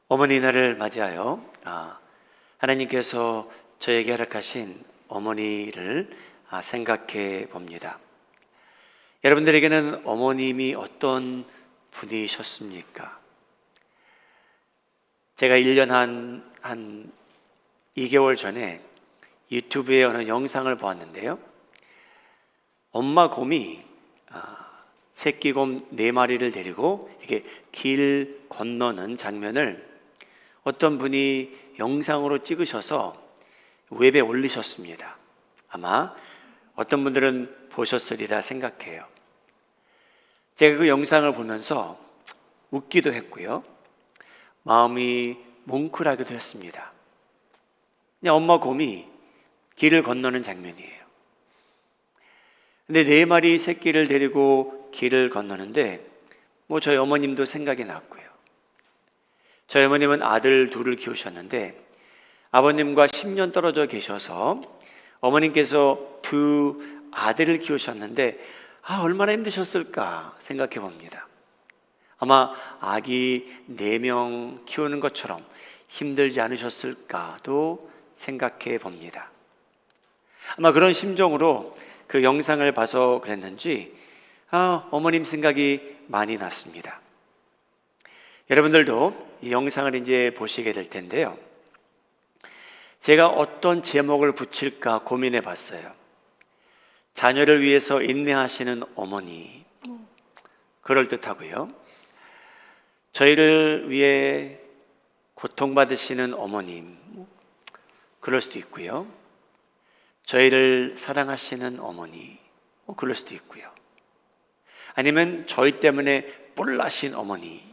어머니 날을 맞이하여 하나님께서 저에게 허락하신 어머니를 생각해 봅니다. 여러분들에게는 어머님이 어떤 분이셨습니까? 제가 1년 한 2개월 전에 유튜브에 어느 영상을 보았는데요, 엄마 곰이 새끼 곰 4마리를 데리고 이렇게 길 건너는 장면을 어떤 분이 영상으로 찍으셔서 웹에 올리셨습니다. 아마 어떤 분들은 보셨으리라 생각해요. 제가 그 영상을 보면서 웃기도 했고요, 마음이 뭉클하기도 했습니다. 그냥 엄마 곰이 길을 건너는 장면이에요. 근데 4마리 새끼를 데리고 길을 건너는데 저희 어머님도 생각이 났고요. 저희 어머님은 아들 2을 키우셨는데 아버님과 10년 떨어져 계셔서 어머님께서 2 아들을 키우셨는데 얼마나 힘드셨을까 생각해 봅니다. 아마 아기 4명 키우는 것처럼 힘들지 않으셨을까도 생각해 봅니다. 아마 그런 심정으로 그 영상을 봐서 그랬는지 어머님 생각이 많이 났습니다. 여러분들도 이 영상을 이제 보시게 될 텐데요, 제가 어떤 제목을 붙일까 고민해 봤어요. 자녀를 위해서 인내하시는 어머니, 그럴듯하고요. 저희를 위해 고통받으시는 어머님, 그럴 수도 있고요. 저희를 사랑하시는 어머니, 그럴 수도 있고요. 아니면 저희 때문에 뿔나신 어머니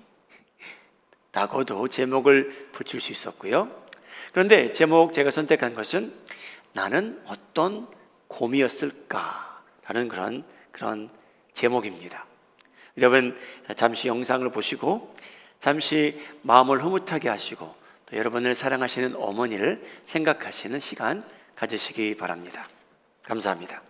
라고도 제목을 붙일 수 있었고요. 그런데 제가 선택한 것은 나는 어떤 곰이었을까라는 그런 제목입니다. 여러분 잠시 영상을 보시고 잠시 마음을 흐뭇하게 하시고 또 여러분을 사랑하시는 어머니를 생각하시는 시간 가지시기 바랍니다. 감사합니다.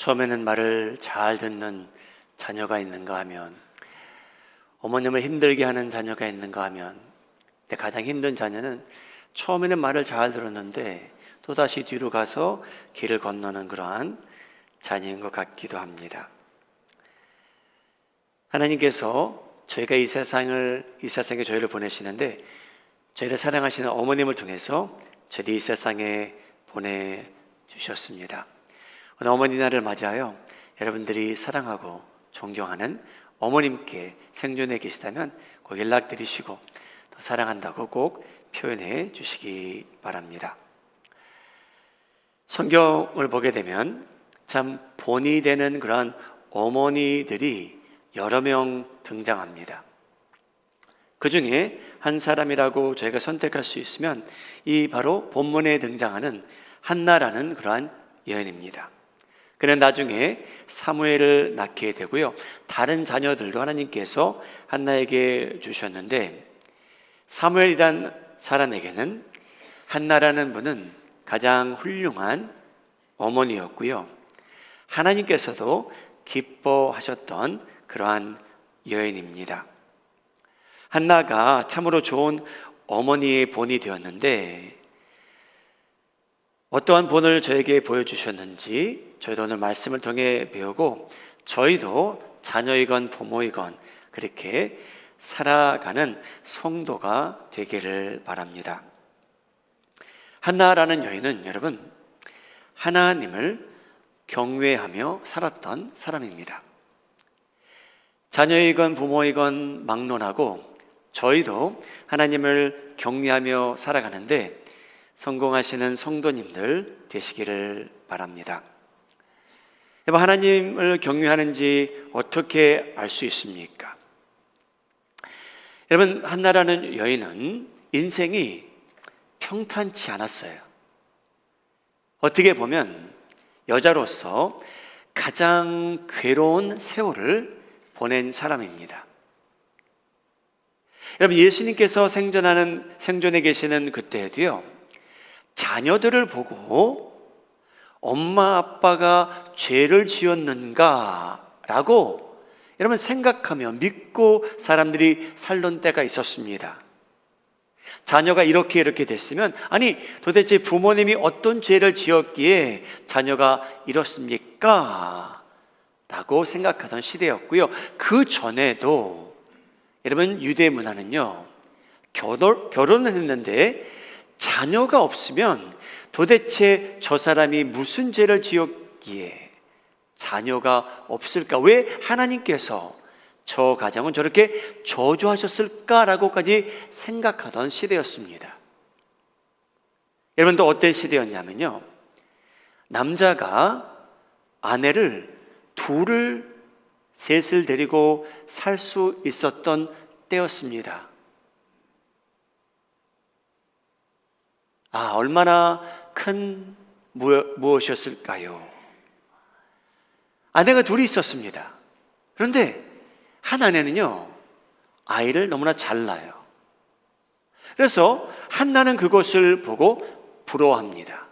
처음에는 말을 잘 듣는 자녀가 있는가 하면, 어머님을 힘들게 하는 자녀가 있는가 하면, 근데 가장 힘든 자녀는 처음에는 말을 잘 들었는데 또다시 뒤로 가서 길을 건너는 그러한 자녀인 것 같기도 합니다. 하나님께서 저희가 이 세상에 저희를 보내시는데, 저희를 사랑하시는 어머님을 통해서 저희들이 이 세상에 보내주셨습니다. 오늘 어머니 날을 맞이하여 여러분들이 사랑하고 존경하는 어머님께 생존해 계시다면 꼭 연락드리시고 또 사랑한다고 꼭 표현해 주시기 바랍니다. 성경을 보게 되면 참 본이 되는 그러한 어머니들이 여러 명 등장합니다. 그 중에 한 사람이라고 저희가 선택할 수 있으면 이 바로 본문에 등장하는 한나라는 그러한 여인입니다. 그는 나중에 사무엘을 낳게 되고요, 다른 자녀들도 하나님께서 한나에게 주셨는데, 사무엘이란 사람에게는 한나라는 분은 가장 훌륭한 어머니였고요, 하나님께서도 기뻐하셨던 그러한 여인입니다. 한나가 참으로 좋은 어머니의 본이 되었는데, 어떠한 본을 저에게 보여주셨는지 저희도 오늘 말씀을 통해 배우고 저희도 자녀이건 부모이건 그렇게 살아가는 성도가 되기를 바랍니다. 한나라는 여인은 여러분, 하나님을 경외하며 살았던 사람입니다. 자녀이건 부모이건 막론하고 저희도 하나님을 경외하며 살아가는데 성공하시는 성도님들 되시기를 바랍니다. 여러분, 하나님을 경외하는지 어떻게 알 수 있습니까? 여러분, 한나라는 여인은 인생이 평탄치 않았어요. 어떻게 보면 여자로서 가장 괴로운 세월을 보낸 사람입니다. 여러분, 예수님께서 생존해 계시는 그때에도요, 자녀들을 보고 엄마 아빠가 죄를 지었는가라고 여러분 생각하며 믿고 사람들이 살던 때가 있었습니다. 자녀가 이렇게 됐으면, 아니 도대체 부모님이 어떤 죄를 지었기에 자녀가 이렇습니까? 라고 생각하던 시대였고요. 그 전에도 여러분, 유대 문화는요, 결혼을 했는데 자녀가 없으면 도대체 저 사람이 무슨 죄를 지었기에 자녀가 없을까? 왜 하나님께서 저 가정은 저렇게 저주하셨을까라고까지 생각하던 시대였습니다. 여러분도 어떤 시대였냐면요, 남자가 아내를 둘을 셋을 데리고 살 수 있었던 때였습니다. 얼마나 큰 무엇이었을까요? 아내가 둘이 있었습니다. 그런데 한 아내는요, 아이를 너무나 잘 낳아요. 그래서 한나는 그것을 보고 부러워합니다.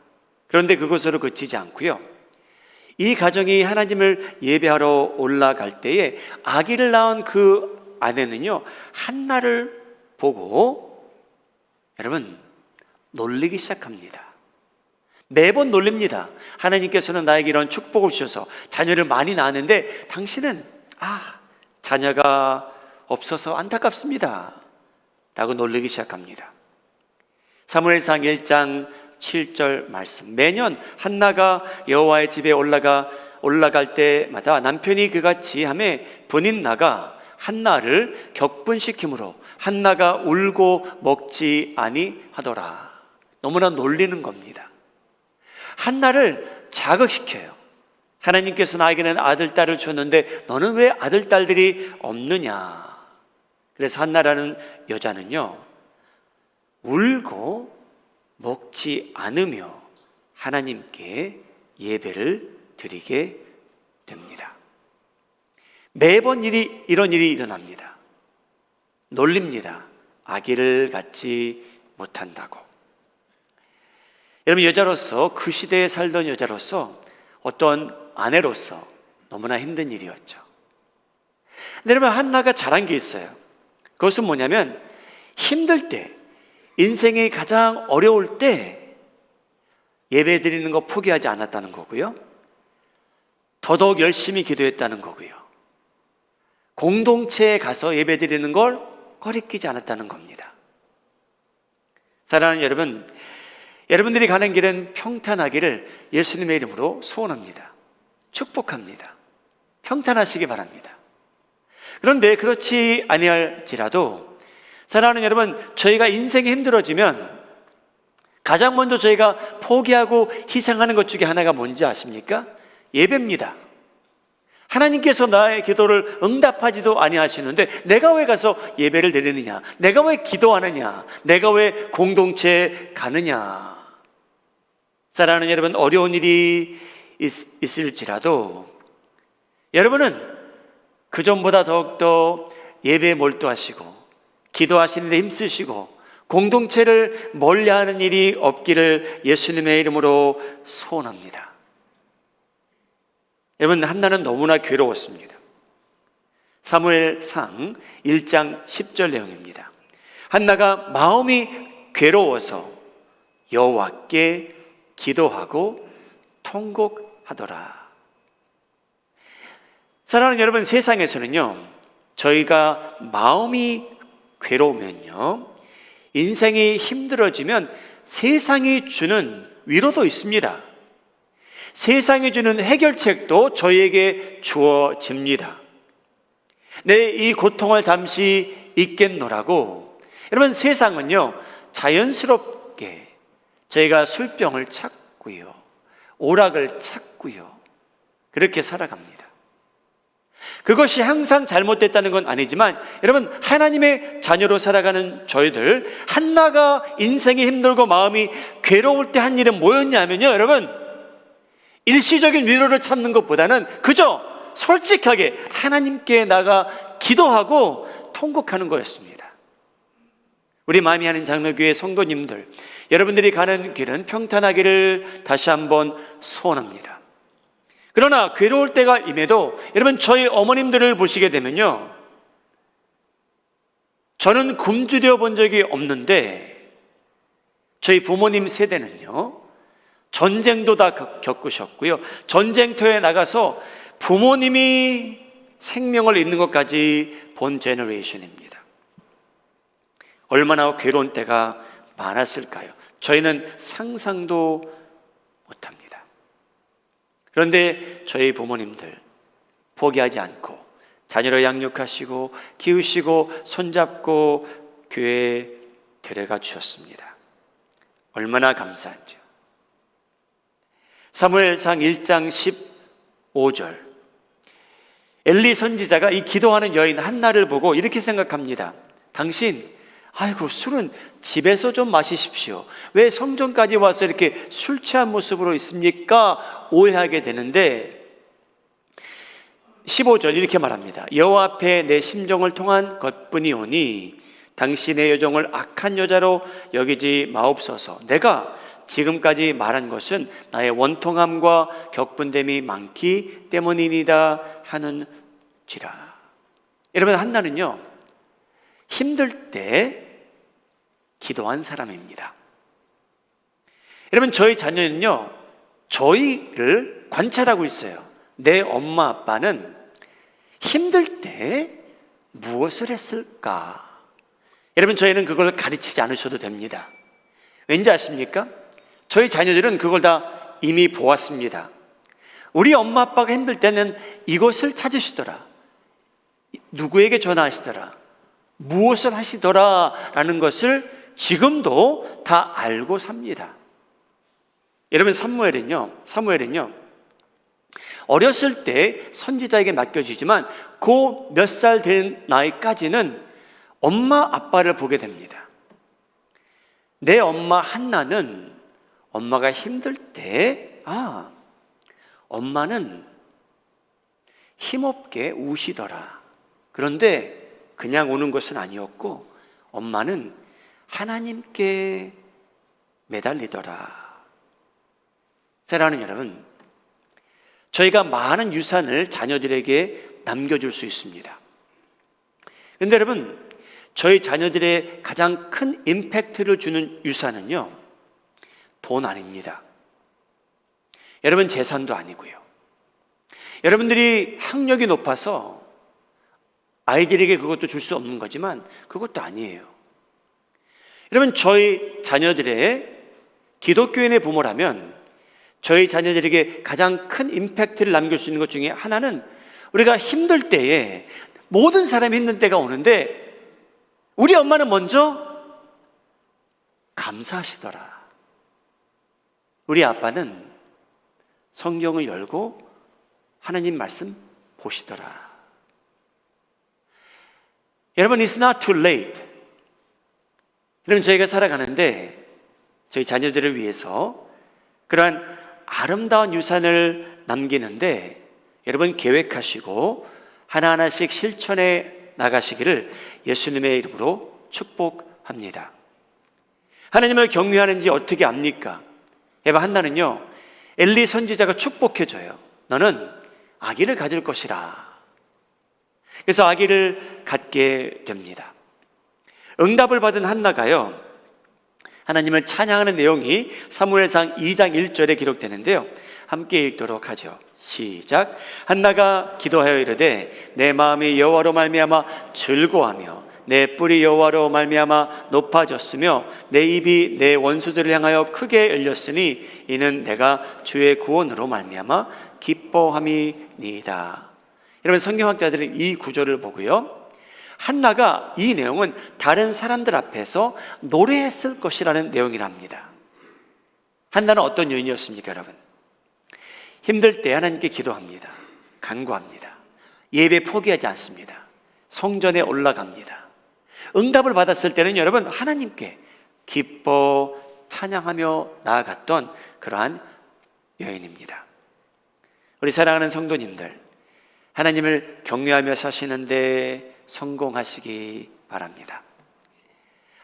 그런데 그것으로 그치지 않고요, 이 가정이 하나님을 예배하러 올라갈 때에 아기를 낳은 그 아내는요, 한나를 보고 여러분 놀리기 시작합니다. 매번 놀립니다. 하나님께서는 나에게 이런 축복을 주셔서 자녀를 많이 낳았는데 당신은 자녀가 없어서 안타깝습니다 라고 놀리기 시작합니다. 사무엘상 1장 7절 말씀, 매년 한나가 여호와의 집에 올라갈 때마다 남편이 그같이 하매 분인 나가 한나를 격분시키므로 한나가 울고 먹지 아니하더라. 너무나 놀리는 겁니다. 한나를 자극시켜요. 하나님께서 나에게는 아들, 딸을 주었는데 너는 왜 아들, 딸들이 없느냐. 그래서 한나라는 여자는요, 울고 먹지 않으며 하나님께 예배를 드리게 됩니다. 매번 이런 일이 일어납니다. 놀립니다. 아기를 갖지 못한다고. 여러분, 여자로서, 그 시대에 살던 여자로서, 어떤 아내로서 너무나 힘든 일이었죠. 근데 여러분, 한나가 잘한 게 있어요. 그것은 뭐냐면, 힘들 때, 인생이 가장 어려울 때 예배 드리는 거 포기하지 않았다는 거고요, 더더욱 열심히 기도했다는 거고요, 공동체에 가서 예배 드리는 걸 꺼리끼지 않았다는 겁니다. 사랑하는 여러분, 여러분들이 가는 길은 평탄하기를 예수님의 이름으로 소원합니다. 축복합니다. 평탄하시기 바랍니다. 그런데 그렇지 아니할지라도 사랑하는 여러분, 저희가 인생이 힘들어지면 가장 먼저 저희가 포기하고 희생하는 것 중에 하나가 뭔지 아십니까? 예배입니다. 하나님께서 나의 기도를 응답하지도 아니하시는데 내가 왜 가서 예배를 드리느냐? 내가 왜 기도하느냐? 내가 왜 공동체에 가느냐? 사랑하는 여러분, 어려운 일이 있을지라도 여러분은 그전보다 더욱더 예배에 몰두하시고 기도하시는 데 힘쓰시고 공동체를 멀리하는 일이 없기를 예수님의 이름으로 소원합니다. 여러분, 한나는 너무나 괴로웠습니다. 사무엘상 1장 10절 내용입니다. 한나가 마음이 괴로워서 여호와께 기도하고 통곡하더라. 사랑하는 여러분, 세상에서는요, 저희가 마음이 괴로우면요, 인생이 힘들어지면 세상이 주는 위로도 있습니다. 세상이 주는 해결책도 저희에게 주어집니다. 내 이 고통을 잠시 잊겠노라고. 여러분, 세상은요, 자연스럽게 저희가 술병을 찾고요, 오락을 찾고요, 그렇게 살아갑니다. 그것이 항상 잘못됐다는 건 아니지만 여러분, 하나님의 자녀로 살아가는 저희들, 한나가 인생이 힘들고 마음이 괴로울 때 한 일은 뭐였냐면요, 여러분, 일시적인 위로를 찾는 것보다는 그저 솔직하게 하나님께 나가 기도하고 통곡하는 거였습니다. 우리 마음이 하는 장로교회 성도님들, 여러분들이 가는 길은 평탄하기를 다시 한번 소원합니다. 그러나 괴로울 때가 임해도 여러분, 저희 어머님들을 보시게 되면요, 저는 굶주려 본 적이 없는데 저희 부모님 세대는요, 전쟁도 다 겪으셨고요, 전쟁터에 나가서 부모님이 생명을 잃는 것까지 본 제너레이션입니다. 얼마나 괴로운 때가 많았을까요? 저희는 상상도 못합니다. 그런데 저희 부모님들 포기하지 않고 자녀를 양육하시고 키우시고 손잡고 교회에 데려가 주셨습니다. 얼마나 감사한지요. 사무엘상 1장 15절, 엘리 선지자가 이 기도하는 여인 한나를 보고 이렇게 생각합니다. 당신, 아이고, 술은 집에서 좀 마시십시오. 왜 성전까지 와서 이렇게 술 취한 모습으로 있습니까? 오해하게 되는데 15절 이렇게 말합니다. 여호와 앞에 내 심정을 통한 것뿐이오니 당신의 여종을 악한 여자로 여기지 마옵소서. 내가 지금까지 말한 것은 나의 원통함과 격분됨이 많기 때문이니다 하는지라. 여러분, 한나는요, 힘들 때 기도한 사람입니다. 여러분, 저희 자녀는요, 저희를 관찰하고 있어요. 내 엄마 아빠는 힘들 때 무엇을 했을까? 여러분, 저희는 그걸 가르치지 않으셔도 됩니다. 왠지 아십니까? 저희 자녀들은 그걸 다 이미 보았습니다. 우리 엄마 아빠가 힘들 때는 이것을 찾으시더라, 누구에게 전화하시더라, 무엇을 하시더라 라는 것을 지금도 다 알고 삽니다. 여러분, 사무엘은요 어렸을 때 선지자에게 맡겨지지만 그 몇 살 된 나이까지는 엄마 아빠를 보게 됩니다. 내 엄마 한나는 엄마가 힘들 때 엄마는 힘없게 우시더라. 그런데 그냥 우는 것은 아니었고 엄마는 하나님께 매달리더라. 사랑하는 여러분, 저희가 많은 유산을 자녀들에게 남겨줄 수 있습니다. 그런데 여러분, 저희 자녀들의 가장 큰 임팩트를 주는 유산은요, 돈 아닙니다. 여러분, 재산도 아니고요. 여러분들이 학력이 높아서 아이들에게 그것도 줄 수 없는 거지만 그것도 아니에요. 여러분, 저희 자녀들의 기독교인의 부모라면 저희 자녀들에게 가장 큰 임팩트를 남길 수 있는 것 중에 하나는 우리가 힘들 때에 모든 사람이 힘든 때가 오는데 우리 엄마는 먼저 감사하시더라. 우리 아빠는 성경을 열고 하나님 말씀 보시더라. 여러분, it's not too late. 여러분, 저희가 살아가는데 저희 자녀들을 위해서 그러한 아름다운 유산을 남기는데 여러분 계획하시고 하나하나씩 실천해 나가시기를 예수님의 이름으로 축복합니다. 하나님을 경외하는지 어떻게 압니까? 한나는요, 엘리 선지자가 축복해줘요. 너는 아기를 가질 것이라. 그래서 아기를 갖게 됩니다. 응답을 받은 한나가요, 하나님을 찬양하는 내용이 사무엘상 2장 1절에 기록되는데요, 함께 읽도록 하죠. 시작. 한나가 기도하여 이르되 내 마음이 여호와로 말미암아 즐거워하며 내 뿔이 여호와로 말미암아 높아졌으며 내 입이 내 원수들을 향하여 크게 열렸으니 이는 내가 주의 구원으로 말미암아 기뻐함이니이다. 여러분, 성경학자들은 이 구절을 보고요, 한나가 이 내용은 다른 사람들 앞에서 노래했을 것이라는 내용이랍니다. 한나는 어떤 여인이었습니까, 여러분? 힘들 때 하나님께 기도합니다. 간구합니다. 예배 포기하지 않습니다. 성전에 올라갑니다. 응답을 받았을 때는 여러분 하나님께 기뻐 찬양하며 나아갔던 그러한 여인입니다. 우리 사랑하는 성도님들, 하나님을 경외하며 사시는데 성공하시기 바랍니다.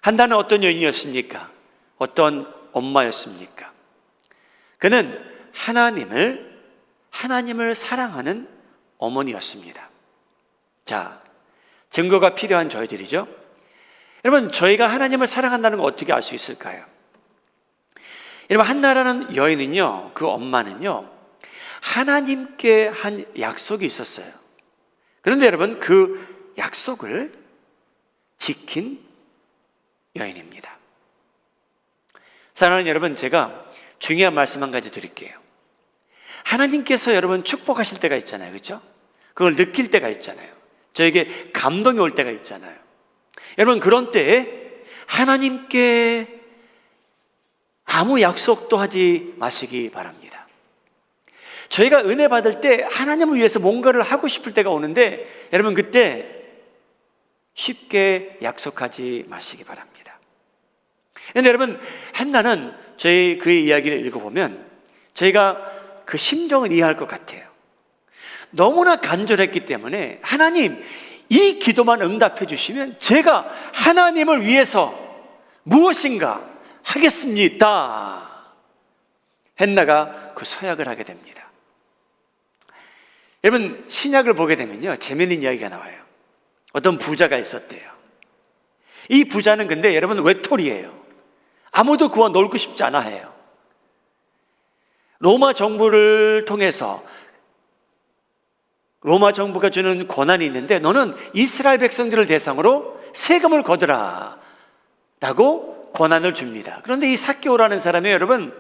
한나는 어떤 여인이었습니까? 어떤 엄마였습니까? 그는 하나님을 사랑하는 어머니였습니다. 자, 증거가 필요한 저희들이죠. 여러분, 저희가 하나님을 사랑한다는 거 어떻게 알 수 있을까요? 여러분, 한나라는 여인은요, 그 엄마는요, 하나님께 한 약속이 있었어요. 그런데 여러분, 그 약속을 지킨 여인입니다. 사랑하는 여러분, 제가 중요한 말씀 한 가지 드릴게요. 하나님께서 여러분 축복하실 때가 있잖아요, 그렇죠? 그걸 느낄 때가 있잖아요. 저에게 감동이 올 때가 있잖아요. 여러분, 그런 때에 하나님께 아무 약속도 하지 마시기 바랍니다. 저희가 은혜 받을 때 하나님을 위해서 뭔가를 하고 싶을 때가 오는데 여러분, 그때 쉽게 약속하지 마시기 바랍니다. 그런데 여러분, 한나는 저희 그의 이야기를 읽어보면 저희가 그 심정을 이해할 것 같아요. 너무나 간절했기 때문에 하나님, 이 기도만 응답해 주시면 제가 하나님을 위해서 무엇인가 하겠습니다. 한나가 그 서약을 하게 됩니다. 여러분, 신약을 보게 되면요, 재미있는 이야기가 나와요. 어떤 부자가 있었대요. 이 부자는 근데 여러분 외톨이에요. 아무도 그와 놀고 싶지 않아 해요. 로마 정부를 통해서 로마 정부가 주는 권한이 있는데 너는 이스라엘 백성들을 대상으로 세금을 거두라 라고 권한을 줍니다. 그런데 이 삭개오라는 사람이 여러분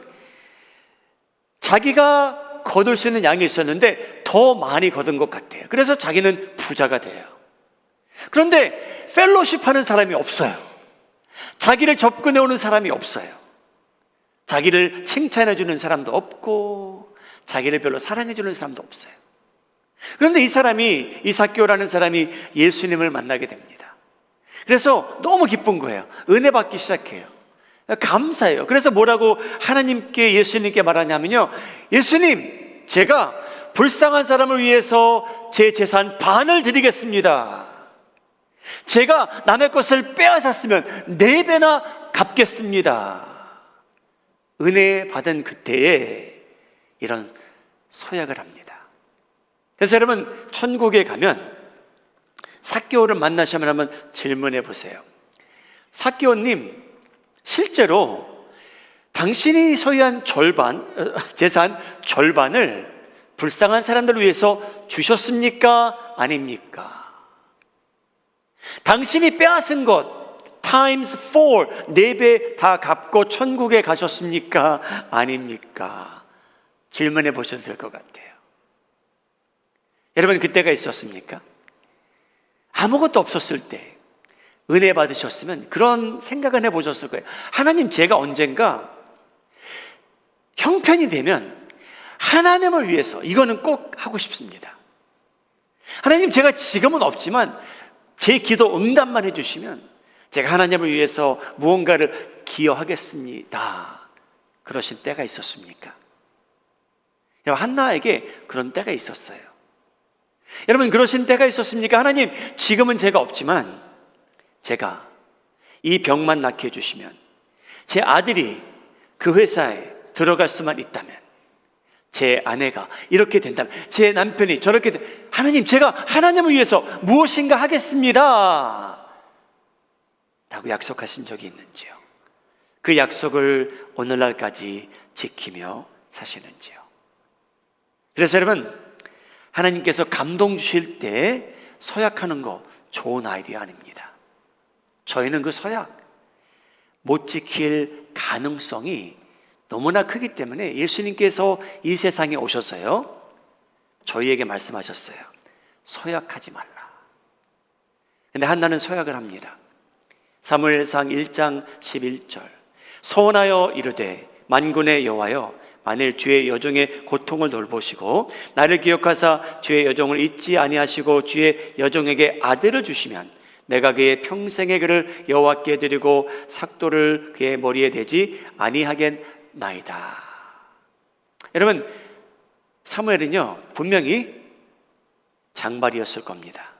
자기가 거둘 수 있는 양이 있었는데 더 많이 거둔 것 같아요. 그래서 자기는 부자가 돼요. 그런데 펠로십 하는 사람이 없어요. 자기를 접근해 오는 사람이 없어요. 자기를 칭찬해 주는 사람도 없고 자기를 별로 사랑해 주는 사람도 없어요. 그런데 이 삭개오라는 사람이 예수님을 만나게 됩니다. 그래서 너무 기쁜 거예요. 은혜 받기 시작해요. 감사해요. 그래서 뭐라고 하나님께, 예수님께 말하냐면요, 예수님, 제가 불쌍한 사람을 위해서 제 재산 반을 드리겠습니다. 제가 남의 것을 빼앗았으면 4배나 갚겠습니다. 은혜 받은 그때에 이런 서약을 합니다. 그래서 여러분, 천국에 가면 삭개오를 만나시면 한번 질문해 보세요. 삭개오님, 실제로 당신이 소유한 재산 절반을 불쌍한 사람들을 위해서 주셨습니까? 아닙니까? 당신이 빼앗은 것 times 4, 4배 다 갚고 천국에 가셨습니까? 아닙니까? 질문해 보셔도 될 것 같아요. 여러분, 그때가 있었습니까? 아무것도 없었을 때 은혜 받으셨으면 그런 생각은 해보셨을 거예요. 하나님, 제가 언젠가 형편이 되면 하나님을 위해서 이거는 꼭 하고 싶습니다. 하나님, 제가 지금은 없지만 제 기도 응답만 해주시면 제가 하나님을 위해서 무언가를 기여하겠습니다. 그러신 때가 있었습니까? 한나에게 그런 때가 있었어요. 여러분, 그러신 때가 있었습니까? 하나님, 지금은 제가 없지만 제가 이 병만 낫게 해주시면, 제 아들이 그 회사에 들어갈 수만 있다면, 제 아내가 이렇게 된다면, 제 남편이 저렇게 하나님, 제가 하나님을 위해서 무엇인가 하겠습니다 라고 약속하신 적이 있는지요? 그 약속을 오늘날까지 지키며 사시는지요? 그래서 여러분, 하나님께서 감동 주실 때 서약하는 거 좋은 아이디어 아닙니다. 저희는 그 서약 못 지킬 가능성이 너무나 크기 때문에 예수님께서 이 세상에 오셔서요, 저희에게 말씀하셨어요. 서약하지 말라. 근데 한나는 서약을 합니다. 사무엘상 1장 11절. 서원하여 이르되 만군의 여호와여, 만일 주의 여종의 고통을 돌보시고 나를 기억하사 주의 여종을 잊지 아니하시고 주의 여종에게 아들을 주시면 내가 그의 평생의 그를 여호와께 드리고 삭도를 그의 머리에 대지 아니하겠나이다. 여러분, 사무엘은요 분명히 장발이었을 겁니다.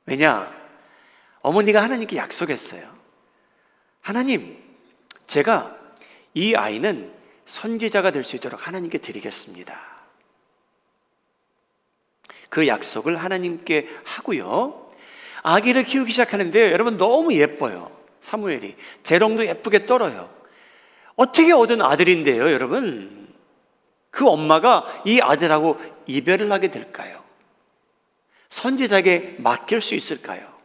왜냐? 어머니가 하나님께 약속했어요. 하나님, 제가 이 아이는 선지자가 될 수 있도록 하나님께 드리겠습니다. 그 약속을 하나님께 하고요, 아기를 키우기 시작하는데요, 여러분 너무 예뻐요. 사무엘이 재롱도 예쁘게 떨어요. 어떻게 얻은 아들인데요, 여러분? 그 엄마가 이 아들하고 이별을 하게 될까요? 선지자에게 맡길 수 있을까요?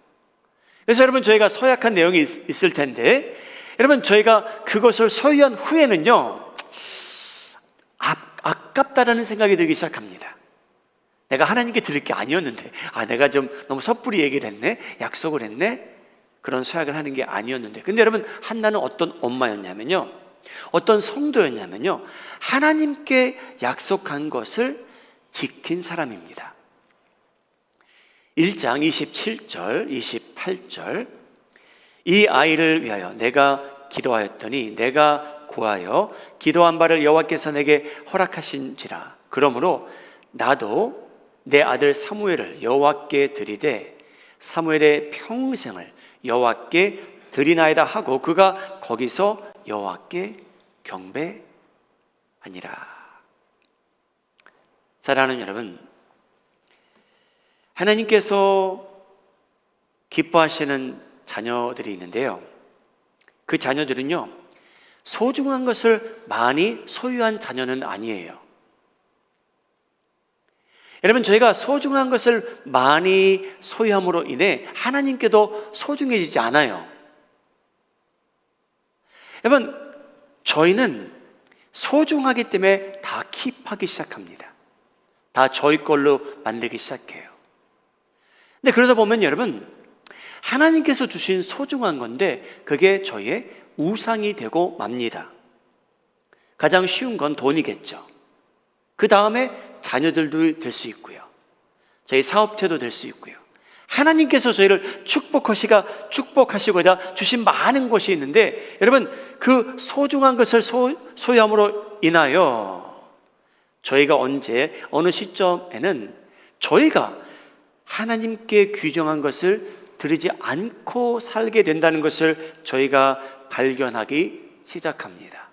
그래서 여러분, 저희가 서약한 내용이 있을 텐데, 여러분, 저희가 그것을 소유한 후에는요, 아깝다라는 생각이 들기 시작합니다. 내가 하나님께 드릴 게 아니었는데, 내가 좀 너무 섣불리 얘기를 했네, 약속을 했네, 그런 서약을 하는 게 아니었는데. 근데 여러분, 한나는 어떤 엄마였냐면요, 어떤 성도였냐면요, 하나님께 약속한 것을 지킨 사람입니다. 1장 27절, 28절. 이 아이를 위하여 내가 기도하였더니 내가 구하여 기도한 바를 여호와께서 내게 허락하신지라. 그러므로 나도 내 아들 사무엘을 여호와께 드리되 사무엘의 평생을 여호와께 드리나이다 하고 그가 거기서 여호와께 경배하니라. 사랑하는 여러분, 하나님께서 기뻐하시는 자녀들이 있는데요, 그 자녀들은요 소중한 것을 많이 소유한 자녀는 아니에요. 여러분, 저희가 소중한 것을 많이 소유함으로 인해 하나님께도 소중해지지 않아요. 여러분, 저희는 소중하기 때문에 다 킵하기 시작합니다. 다 저희 걸로 만들기 시작해요. 근데 그러다 보면 여러분, 하나님께서 주신 소중한 건데 그게 저희의 우상이 되고 맙니다. 가장 쉬운 건 돈이겠죠. 그 다음에 자녀들도 될 수 있고요, 저희 사업체도 될 수 있고요, 하나님께서 저희를 축복하시고자 주신 많은 것이 있는데, 여러분, 그 소중한 것을 소유함으로 인하여 저희가 언제 어느 시점에는 저희가 하나님께 규정한 것을 드리지 않고 살게 된다는 것을 저희가 발견하기 시작합니다.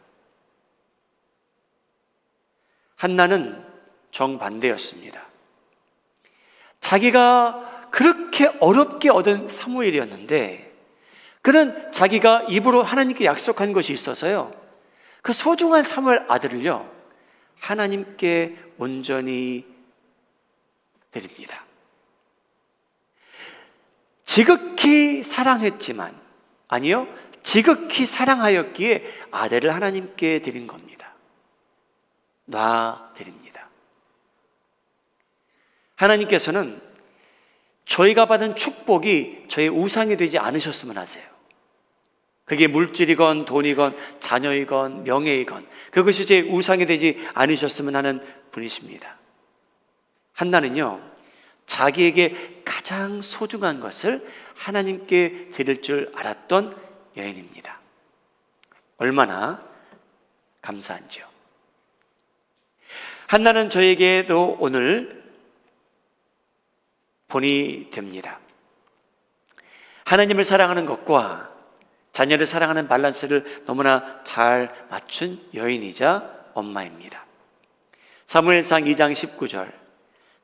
한나는 정반대였습니다. 자기가 그렇게 어렵게 얻은 사무엘이었는데 그는 자기가 입으로 하나님께 약속한 것이 있어서요, 그 소중한 사무엘 아들을요 하나님께 온전히 드립니다. 지극히 사랑했지만, 아니요, 지극히 사랑하였기에 아들을 하나님께 드린 겁니다. 놔드립니다. 하나님께서는 저희가 받은 축복이 저희 우상이 되지 않으셨으면 하세요. 그게 물질이건 돈이건 자녀이건 명예이건 그것이 제 우상이 되지 않으셨으면 하는 분이십니다. 한나는요, 자기에게 가장 소중한 것을 하나님께 드릴 줄 알았던 여인입니다. 얼마나 감사한지요. 한나는 저에게도 오늘 본이 됩니다. 하나님을 사랑하는 것과 자녀를 사랑하는 밸런스를 너무나 잘 맞춘 여인이자 엄마입니다. 사무엘상 2장 19절,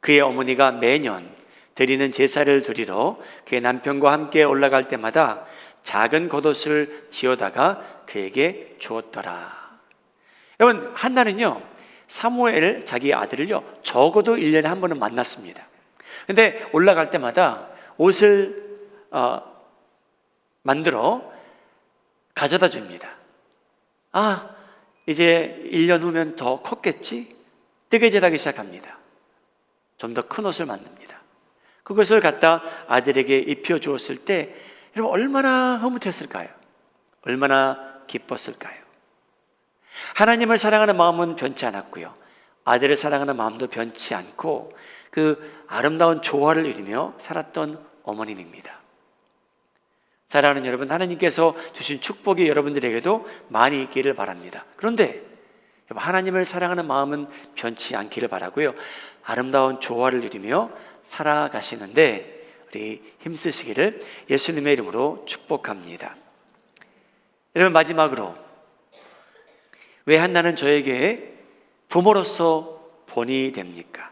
그의 어머니가 매년 드리는 제사를 드리러 그의 남편과 함께 올라갈 때마다 작은 겉옷을 지어다가 그에게 주었더라. 여러분, 한나는요, 사무엘 자기 아들을요 적어도 1년에 한 번은 만났습니다. 근데 올라갈 때마다 옷을 만들어 가져다 줍니다. 이제 1년 후면 더 컸겠지? 뜨개질하기 시작합니다. 좀 더 큰 옷을 만듭니다. 그것을 갖다 아들에게 입혀 주었을 때 여러분 얼마나 흐뭇했을까요? 얼마나 기뻤을까요? 하나님을 사랑하는 마음은 변치 않았고요, 아들을 사랑하는 마음도 변치 않고 그 아름다운 조화를 이루며 살았던 어머님입니다. 사랑하는 여러분, 하나님께서 주신 축복이 여러분들에게도 많이 있기를 바랍니다. 그런데 하나님을 사랑하는 마음은 변치 않기를 바라고요, 아름다운 조화를 이루며 살아가시는데 우리 힘쓰시기를 예수님의 이름으로 축복합니다. 여러분, 마지막으로 왜 한나는 저에게 부모로서 본이 됩니까?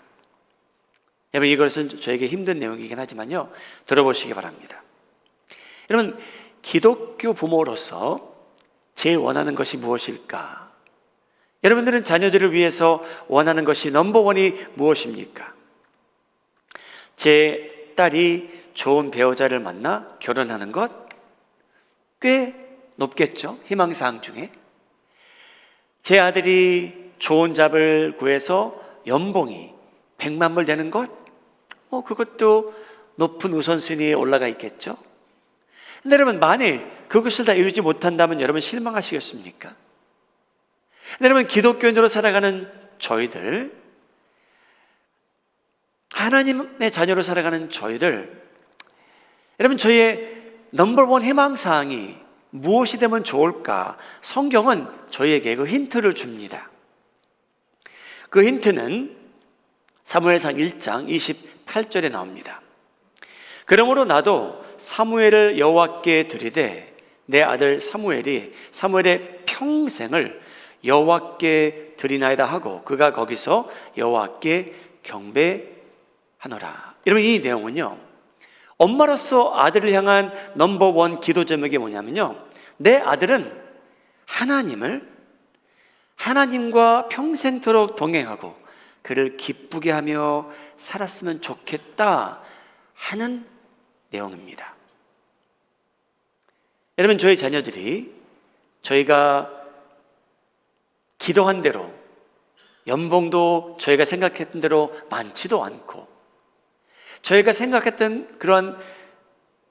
여러분, 이것은 저에게 힘든 내용이긴 하지만요, 들어보시기 바랍니다. 여러분, 기독교 부모로서 제일 원하는 것이 무엇일까? 여러분들은 자녀들을 위해서 원하는 것이 넘버원이 무엇입니까? 제 딸이 좋은 배우자를 만나 결혼하는 것? 꽤 높겠죠, 희망사항 중에. 제 아들이 좋은 잡을 구해서 연봉이 100만 불 되는 것? 그것도 높은 우선순위에 올라가 있겠죠. 근데 여러분, 만일 그것을 다 이루지 못한다면 여러분 실망하시겠습니까? 근데 여러분, 기독교인으로 살아가는 저희들, 하나님의 자녀로 살아가는 저희들, 여러분, 저희의 넘버원 희망사항이 무엇이 되면 좋을까? 성경은 저희에게 그 힌트를 줍니다. 그 힌트는 사무엘상 1장 28절에 나옵니다. 그러므로 나도 사무엘을 여호와께 드리되 내 아들 사무엘의 평생을 여호와께 드리나이다 하고 그가 거기서 여호와께 경배하노라. 여러분, 이 내용은요, 엄마로서 아들을 향한 넘버원 기도 제목이 뭐냐면요, 내 아들은 하나님과 평생토록 동행하고 그를 기쁘게 하며 살았으면 좋겠다 하는 내용입니다. 여러분, 저희 자녀들이 저희가 기도한 대로 연봉도 저희가 생각했던 대로 많지도 않고 저희가 생각했던 그런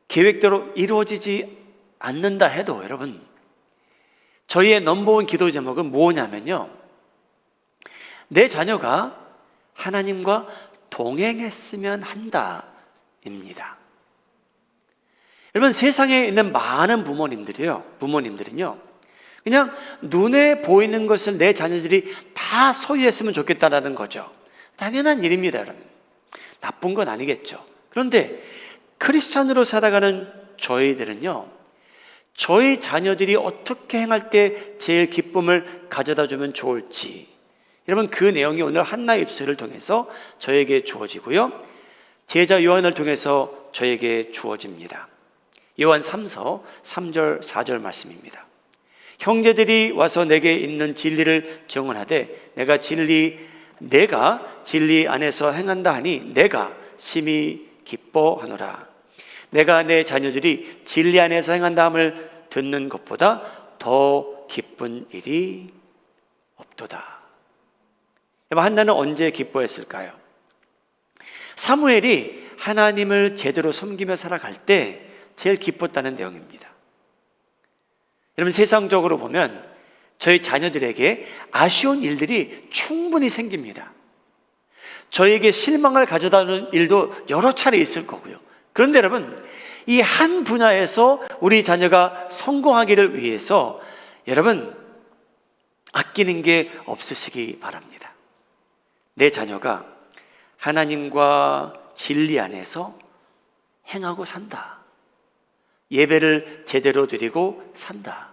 계획대로 이루어지지 않는다 해도 여러분, 저희의 넘버원 기도 제목은 뭐냐면요, 내 자녀가 하나님과 동행했으면 한다입니다. 여러분, 세상에 있는 많은 부모님들은요 그냥 눈에 보이는 것을 내 자녀들이 다 소유했으면 좋겠다라는 거죠. 당연한 일입니다, 여러분. 나쁜 건 아니겠죠. 그런데 크리스찬으로 살아가는 저희들은요, 저희 자녀들이 어떻게 행할 때 제일 기쁨을 가져다 주면 좋을지, 여러분, 그 내용이 오늘 한나의 입술을 통해서 저에게 주어지고요, 제자 요한을 통해서 저에게 주어집니다. 요한 3서 3절 4절 말씀입니다. 형제들이 와서 내게 있는 진리를 증언하되 내가 진리 안에서 행한다 하니 내가 심히 기뻐하노라. 내가 내 자녀들이 진리 안에서 행한다함을 듣는 것보다 더 기쁜 일이 없도다. 한나는 언제 기뻐했을까요? 사무엘이 하나님을 제대로 섬기며 살아갈 때 제일 기뻤다는 내용입니다. 여러분, 세상적으로 보면 저희 자녀들에게 아쉬운 일들이 충분히 생깁니다. 저에게 실망을 가져다는 일도 여러 차례 있을 거고요. 그런데 여러분, 이 한 분야에서 우리 자녀가 성공하기를 위해서 여러분 아끼는 게 없으시기 바랍니다. 내 자녀가 하나님과 진리 안에서 행하고 산다. 예배를 제대로 드리고 산다.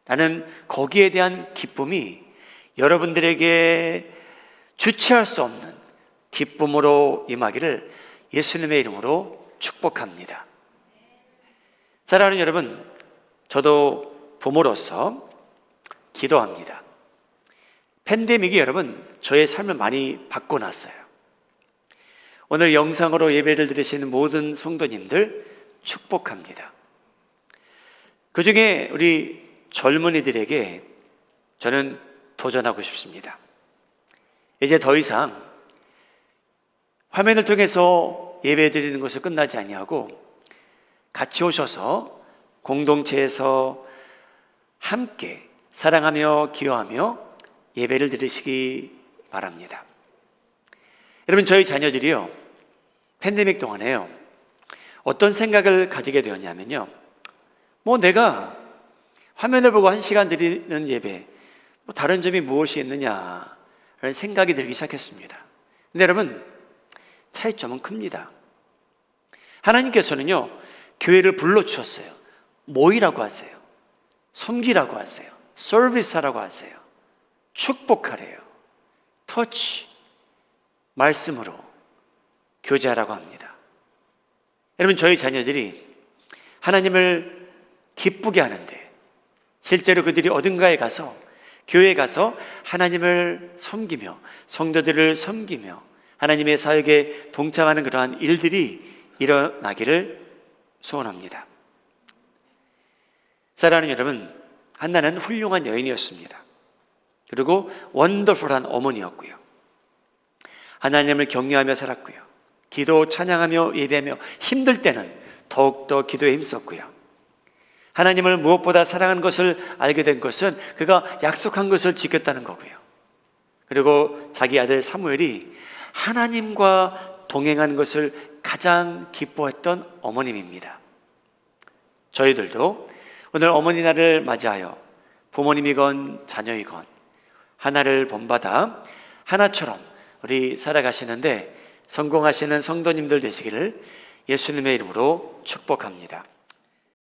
나는 거기에 대한 기쁨이 여러분들에게 주체할 수 없는 기쁨으로 임하기를 예수님의 이름으로 축복합니다. 사랑하는 여러분, 저도 부모로서 기도합니다. 팬데믹이 여러분 저의 삶을 많이 바꿔놨어요. 오늘 영상으로 예배를 드리시는 모든 성도님들 축복합니다. 그 중에 우리 젊은이들에게 저는 도전하고 싶습니다. 이제 더 이상 화면을 통해서 예배 드리는 것을 끝나지 아니하고 같이 오셔서 공동체에서 함께 사랑하며 기여하며 예배를 드리시기 바랍니다. 여러분, 저희 자녀들이요, 팬데믹 동안에요, 어떤 생각을 가지게 되었냐면요, 내가 화면을 보고 1시간 드리는 예배, 다른 점이 무엇이 있느냐라는 생각이 들기 시작했습니다. 근데 여러분, 차이점은 큽니다. 하나님께서는요, 교회를 불러주셨어요. 모이라고 하세요. 섬기라고 하세요. 서비스하라고 하세요. 축복하래요. 터치, 말씀으로 교제하라고 합니다. 여러분, 저희 자녀들이 하나님을 기쁘게 하는데 실제로 그들이 어딘가에 가서, 교회에 가서 하나님을 섬기며 성도들을 섬기며 하나님의 사역에 동참하는 그러한 일들이 일어나기를 소원합니다. 사랑하는 여러분, 한나는 훌륭한 여인이었습니다. 그리고 원더풀한 어머니였고요. 하나님을 경외하며 살았고요. 기도, 찬양하며 예배하며 힘들 때는 더욱더 기도에 힘썼고요. 하나님을 무엇보다 사랑하는 것을 알게 된 것은 그가 약속한 것을 지켰다는 거고요. 그리고 자기 아들 사무엘이 하나님과 동행하는 것을 가장 기뻐했던 어머님입니다. 저희들도 오늘 어머니 날을 맞이하여 부모님이건 자녀이건 하나를 본받아 하나처럼 우리 살아가시는데 성공하시는 성도님들 되시기를 예수님의 이름으로 축복합니다.